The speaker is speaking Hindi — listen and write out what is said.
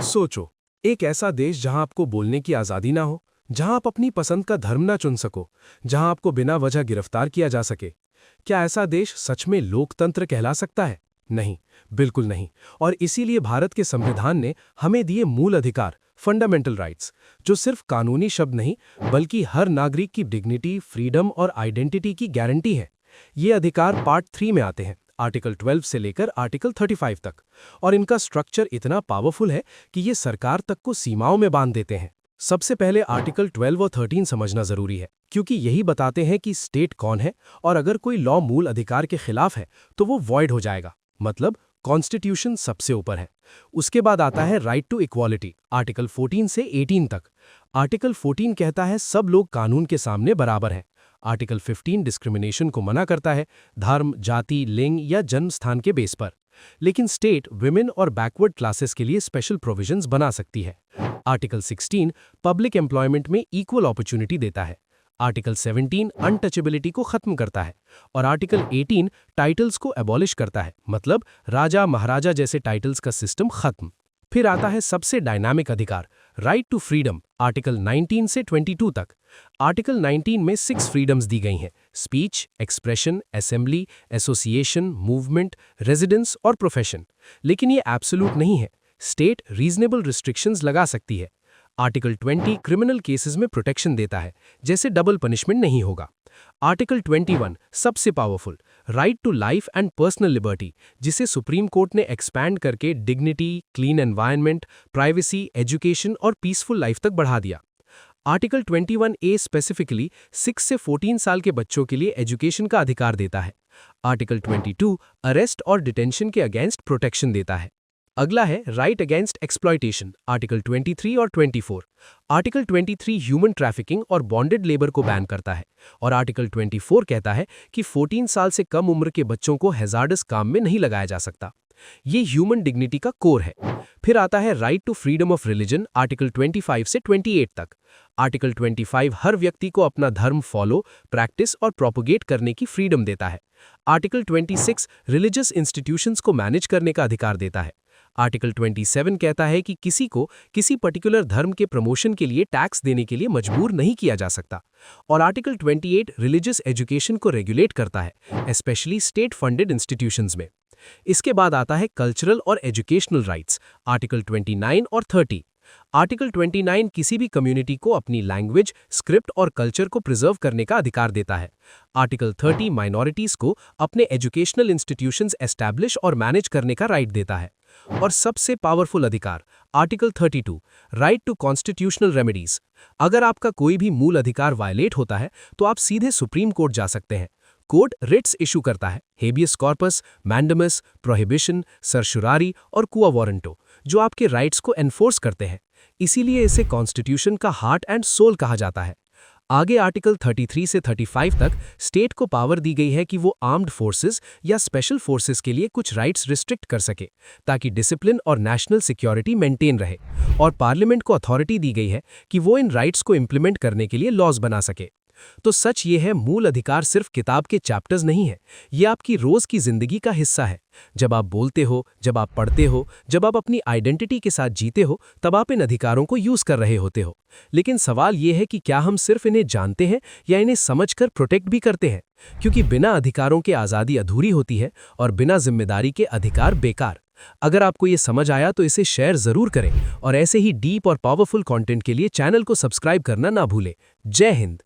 सोचो, एक ऐसा देश जहां आपको बोलने की आज़ादी ना हो, जहां आप अपनी पसंद का धर्म ना चुन सको, जहां आपको बिना वजह गिरफ्तार किया जा सके। क्या ऐसा देश सच में लोकतंत्र कहला सकता है? नहीं, बिल्कुल नहीं। और इसीलिए भारत के संविधान ने हमें दिए मूल अधिकार, फंडामेंटल राइट्स, जो सिर्फ कानूनी शब्द नहीं, बल्कि हर नागरिक की डिग्निटी, फ्रीडम और आइडेंटिटी की गारंटी है। ये अधिकार पार्ट 3 में आते हैं, आर्टिकल 12 से लेकर आर्टिकल 35 तक। और इनका स्ट्रक्चर इतना पावरफुल है कि ये सरकार तक को सीमाओं में बांध देते हैं। सबसे पहले आर्टिकल 12 और 13 समझना जरूरी है, क्योंकि यही बताते हैं कि स्टेट कौन है, और अगर कोई लॉ मूल अधिकार के खिलाफ है तो वो वॉइड हो जाएगा, मतलब कॉन्स्टिट्यूशन सबसे ऊपर है। उसके बाद आता है राइट टू इक्वालिटी, आर्टिकल 14 से 18 तक। आर्टिकल 14 कहता है सब लोग कानून के सामने बराबर हैं। आर्टिकल 15 डिस्क्रिमिनेशन को मना करता है, धर्म, जाति, लिंग या जन्म स्थान के बेस पर। लेकिन स्टेट विमेन और बैकवर्ड क्लासेस के लिए स्पेशल प्रोविजंस बना सकती है। आर्टिकल 16 पब्लिक एम्प्लॉयमेंट में इक्वल अपॉर्चुनिटी देता है। आर्टिकल 17 अनटचेबिलिटी को खत्म करता है। और आर्टिकल 18 टाइटल्स को एबॉलिश करता है, मतलब राजा महाराजा जैसे टाइटल्स का सिस्टम खत्म। फिर आता है सबसे डायनामिक अधिकार, राइट टू फ्रीडम, आर्टिकल 19 से 22 तक। आर्टिकल 19 में 6 फ्रीडम्स दी गई हैं: speech, expression, assembly, association, movement, residence और प्रोफेशन। लेकिन ये एब्सोल्यूट नहीं है, स्टेट रीजनेबल रिस्ट्रिक्शंस लगा सकती है। आर्टिकल 20 क्रिमिनल केसेस में प्रोटेक्शन देता है, जैसे डबल पनिशमेंट नहीं होगा। आर्टिकल 21 सबसे powerful, right to life and personal liberty, जिसे सुप्रीम कोर्ट ने एक्सपैंड करके dignity, clean environment, privacy, education और पीसफुल लाइफ तक बढ़ा दिया। आर्टिकल 21A स्पेसिफिकली 6 से 14 साल के बच्चों के लिए एजुकेशन का अधिकार देता है। आर्टिकल 22 अरेस्ट और डिटेंशन के अगेंस्ट प्रोटेक्शन देता है। अगला है राइट अगेंस्ट एक्सप्लॉयटेशन, आर्टिकल 23 और 24। आर्टिकल 23 ह्यूमन ट्रैफिकिंग और बॉन्डेड लेबर को बैन करता है, और आर्टिकल 24 कहता है कि 14 साल से कम उम्र के बच्चों को हैजार्डस काम में नहीं लगाया जा सकता। ये ह्यूमन डिग्निटी का कोर है। फिर आता है right to freedom of religion, article 25 से 28 तक। आर्टिकल 25 हर व्यक्ति को अपना धर्म फॉलो, प्रैक्टिस और प्रोपोगेट करने की फ्रीडम देता है। आर्टिकल 26 रिलीजियस इंस्टीट्यूशंस को मैनेज करने का अधिकार देता है। आर्टिकल 27 कहता है कि किसी को किसी पर्टिकुलर धर्म के प्रमोशन के लिए टैक्स देने के लिए मजबूर नहीं किया जा सकता। और आर्टिकल 28 रिलीजियस एजुकेशन को रेगुलेट करता है, स्पेशली स्टेट फंडेड इंस्टीट्यूशंस में। इसके बाद आता है कल्चरल और एजुकेशनल राइट्स, आर्टिकल 29 और 30। आर्टिकल 29 किसी भी कम्युनिटी को अपनी लैंग्वेज, स्क्रिप्ट और कल्चर को प्रिजर्व करने का अधिकार देता है। आर्टिकल 30 माइनॉरिटीज को अपने एजुकेशनल इंस्टीट्यूशंस एस्टैब्लिश और मैनेज करने का राइट देता है। और सबसे पावरफुल अधिकार, article 32 right to constitutional remedies. अगर आपका कोई भी मूल अधिकार वायलेट होता है तो आप सीधे सुप्रीम कोर्ट जा सकते हैं। कोर्ट रिट्स इशू करता है, हेबियस कॉर्पस, मैंडमस, प्रोहिबिशन, सर्शुरारी और कुआ वारंटो, जो आपके राइट्स को एनफोर्स करते हैं। इसीलिए इसे कॉन्स्टिट्यूशन का हार्ट एंड सोल कहा जाता है। आगे आर्टिकल 33 से 35 तक स्टेट को पावर दी गई है कि वो आर्म्ड फोर्सेस या स्पेशल फोर्सेस के लिए कुछ राइट्स रिस्ट्रिक्ट कर सके, ताकि डिसिप्लिन और नेशनल सिक्योरिटी मेंटेन रहे। और पार्लियामेंट को अथॉरिटी दी गई है कि वो इन राइट्स को इंप्लीमेंट करने के लिए लॉज बना सके। तो सच ये है, मूल अधिकार सिर्फ किताब के चैप्टर्स नहीं है, ये आपकी रोज की जिंदगी का हिस्सा है। जब आप बोलते हो, जब आप पढ़ते हो, जब आप अपनी आइडेंटिटी के साथ जीते हो, तब आप इन अधिकारों को यूज कर रहे होते हो। लेकिन सवाल ये है कि क्या हम सिर्फ इन्हें जानते हैं या इन्हें समझकर प्रोटेक्ट भी करते हैं? क्योंकि बिना अधिकारों के आज़ादी अधूरी होती है, और बिना जिम्मेदारी के अधिकार बेकार। अगर आपको ये समझ आया तो इसे शेयर जरूर करें, और ऐसे ही डीप और पावरफुल कंटेंट के लिए चैनल को सब्सक्राइब करना ना भूलें। जय हिंद।